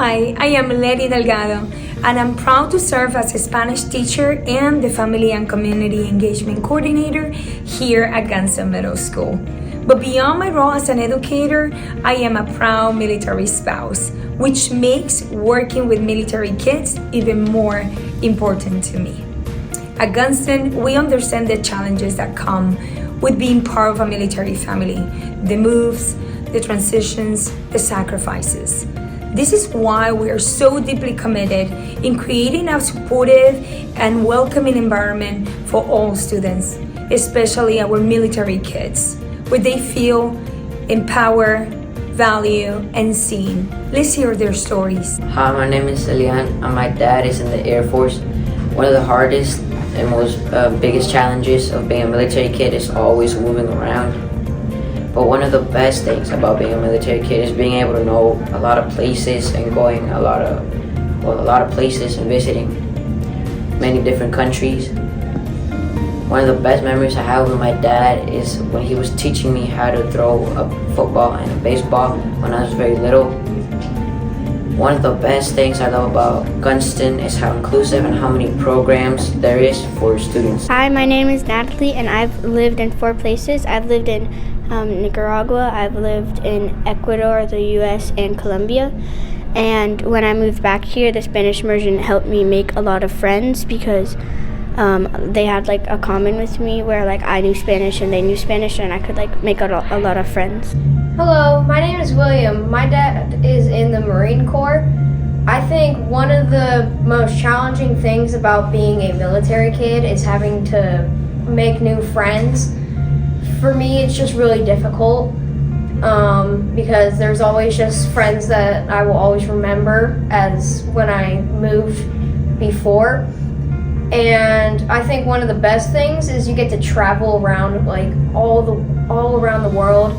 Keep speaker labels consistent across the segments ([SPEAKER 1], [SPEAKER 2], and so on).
[SPEAKER 1] Hi, I am Lady Delgado, and I'm proud to serve as a Spanish teacher and the Family and Community Engagement Coordinator here at Gunston Middle School. But beyond my role as an educator, I am a proud military spouse, which makes working with military kids even more important to me. At Gunston, we understand the challenges that come with being part of a military family, the moves, the transitions, the sacrifices. This is why we are so deeply committed in creating a supportive and welcoming environment for all students, especially our military kids, where they feel empowered, valued, and seen. Let's hear their stories.
[SPEAKER 2] Hi, my name is Elian, and my dad is in the Air Force. One of the hardest and most biggest challenges of being a military kid is always moving around. But one of the best things about being a military kid is being able to know a lot of places and going a lot of places and visiting many different countries. One of the best memories I have with my dad is when he was teaching me how to throw a football and a baseball when I was very little. One of the best things I love about Gunston is how inclusive and how many programs there is for students.
[SPEAKER 3] Hi, my name is Natalie, and I've lived in 4 places. I've lived in Nicaragua, I've lived in Ecuador, the US, and Colombia. And when I moved back here, the Spanish immersion helped me make a lot of friends because they had like a common with me where like I knew Spanish and they knew Spanish, and I could like make a lot of friends.
[SPEAKER 4] Hello, my name is William. My dad is in the Marine Corps. I think one of the most challenging things about being a military kid is having to make new friends. For me, it's just really difficult because there's always just friends that I will always remember as when I moved before. And I think one of the best things is you get to travel around like all around the world.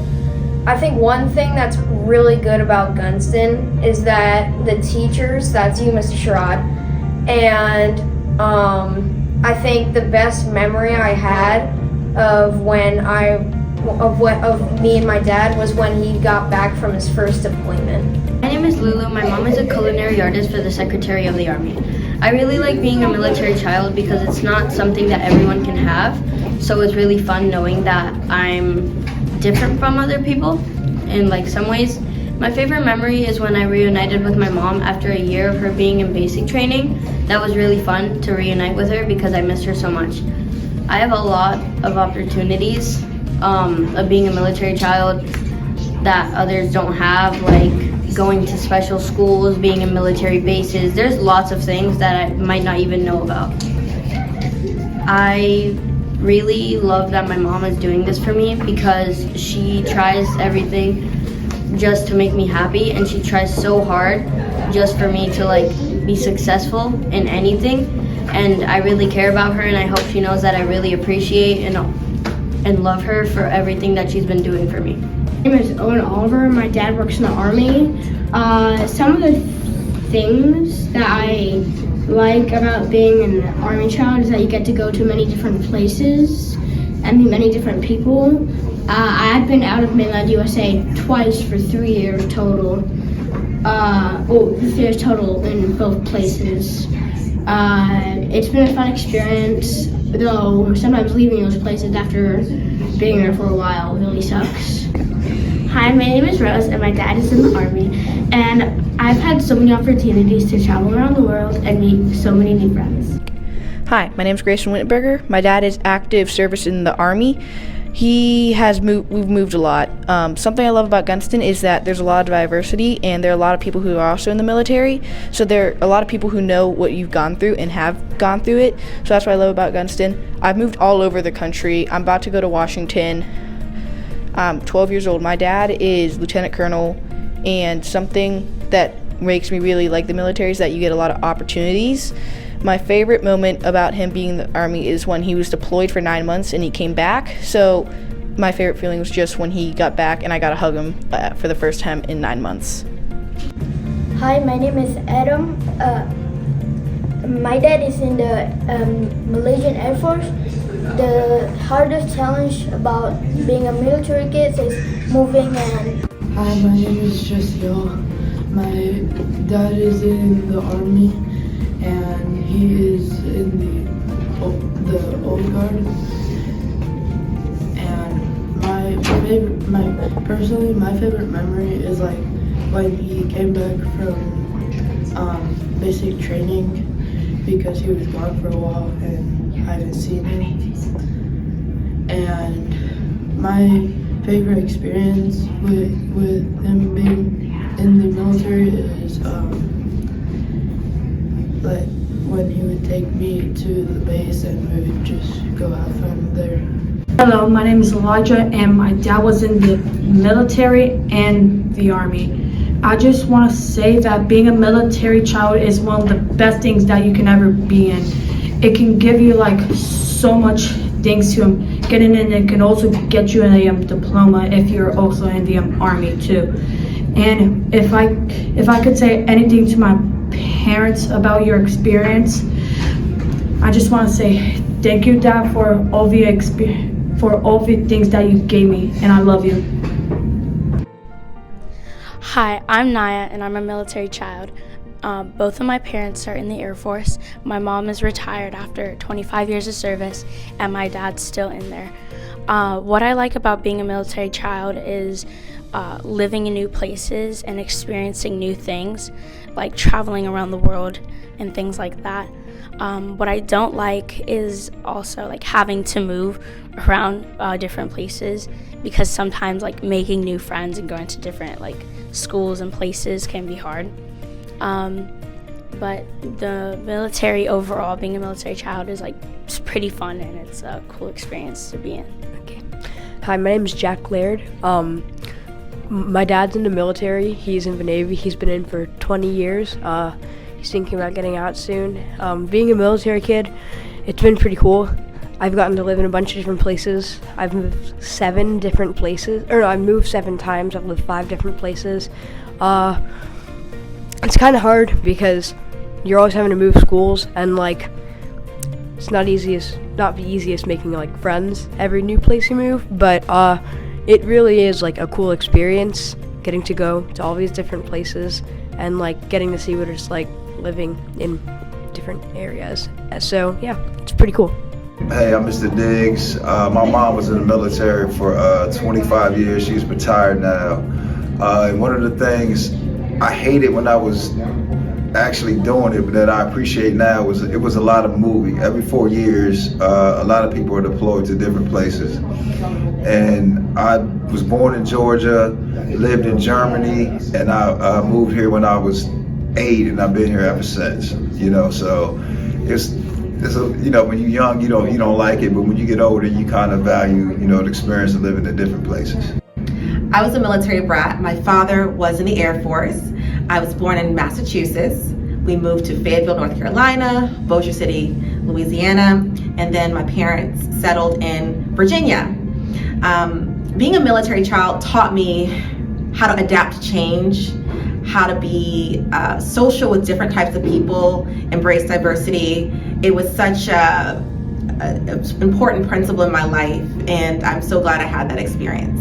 [SPEAKER 4] I think one thing that's really good about Gunston is that the teachers, that's you, Mr. Sherrod, and I think the best memory I had of me and my dad was when he got back from his first deployment.
[SPEAKER 5] My name is Lulu. My mom is a culinary artist for the Secretary of the Army. I really like being a military child because it's not something that everyone can have. So it's really fun knowing that I'm different from other people in like some ways. My favorite memory is when I reunited with my mom after a year of her being in basic training. That was really fun to reunite with her because I missed her so much. I have a lot of opportunities of being a military child that others don't have, like going to special schools, being in military bases. There's lots of things that I might not even know about. I really love that my mom is doing this for me because she tries everything just to make me happy, and she tries so hard just for me to like be successful in anything. And I really care about her, and I hope she knows that I really appreciate and love her for everything that she's been doing for me.
[SPEAKER 6] My name is Owen Oliver. My dad works in the Army. Some of the things that I like about being an Army child is that you get to go to many different places and meet many different people. I've been out of mainland USA twice for 3 years total. 3 years total in both places. It's been a fun experience, though sometimes leaving those places after being there for a while really sucks.
[SPEAKER 7] Hi, my name is Rose, and my dad is in the Army, and I've had so many opportunities to travel around the world and meet so many new friends.
[SPEAKER 8] Hi, my name is Grayson Wittenberger. My dad is active service in the Army. We've moved a lot. Something I love about Gunston is that there's a lot of diversity, and there are a lot of people who are also in the military. So there are a lot of people who know what you've gone through and have gone through it. So that's what I love about Gunston. I've moved all over the country. I'm about to go to Washington. I'm 12 years old. My dad is lieutenant colonel, and something that makes me really like the military is that you get a lot of opportunities. My favorite moment about him being in the Army is when he was deployed for 9 months and he came back. So my favorite feeling was just when he got back and I got to hug him for the first time in 9 months.
[SPEAKER 9] Hi, my name is Adam. My dad is in the Malaysian Air Force. The hardest challenge about being a military kid is moving and...
[SPEAKER 10] Hi, my name is Jessiel. My dad is in the Army, and he is in the Old Guard. And my favorite memory is like when he came back from basic training, because he was gone for a while and I haven't seen him. And my favorite experience with him being in the military is like when he would take me to the base and we would just go have fun there.
[SPEAKER 11] Hello, my name is Elijah and my dad was in the military and the Army. I just want to say that being a military child is one of the best things that you can ever be in. It can give you like so much things to getting in. It can also get you a diploma if you're also in the Army too. And if I could say anything to my parents about your experience, I just want to say thank you, Dad, for all the things that you gave me, and I love you.
[SPEAKER 12] Hi, I'm Naya, and I'm a military child. Both of my parents are in the Air Force. My mom is retired after 25 years of service, and my dad's still in there. What I like about being a military child is living in new places and experiencing new things, like traveling around the world and things like that. What I don't like is also like having to move around different places, because sometimes like making new friends and going to different like schools and places can be hard. But the military overall, being a military child, is like it's pretty fun and it's a cool experience to be in.
[SPEAKER 13] Okay. Hi, my name is Jack Laird. My dad's in the military. He's in the Navy. He's been in for 20 years. He's thinking about getting out soon. Being a military kid, it's been pretty cool. I've gotten to live in a bunch of different places. I've moved 7 different places. I've moved 7 times. I've lived 5 different places. It's kind of hard because you're always having to move schools, and like it's not the easiest making like friends every new place you move, but it really is like a cool experience getting to go to all these different places and like getting to see what it's like living in different areas. So yeah, it's pretty cool.
[SPEAKER 14] Hey, I'm Mr. Diggs. My mom was in the military for 25 years. She's retired now. And one of the things I hated when I was actually doing it, but that I appreciate now, was it was a lot of moving. Every 4 years, a lot of people are deployed to different places. And I was born in Georgia, lived in Germany, and I moved here when I was 8, and I've been here ever since. So it's when you're young, you don't like it, but when you get older, you kind of value, the experience of living in different places.
[SPEAKER 15] I was a military brat. My father was in the Air Force. I was born in Massachusetts. We moved to Fayetteville, North Carolina, Bossier City, Louisiana, and then my parents settled in Virginia. Being a military child taught me how to adapt to change, how to be social with different types of people, embrace diversity. It was such an important principle in my life, and I'm so glad I had that experience.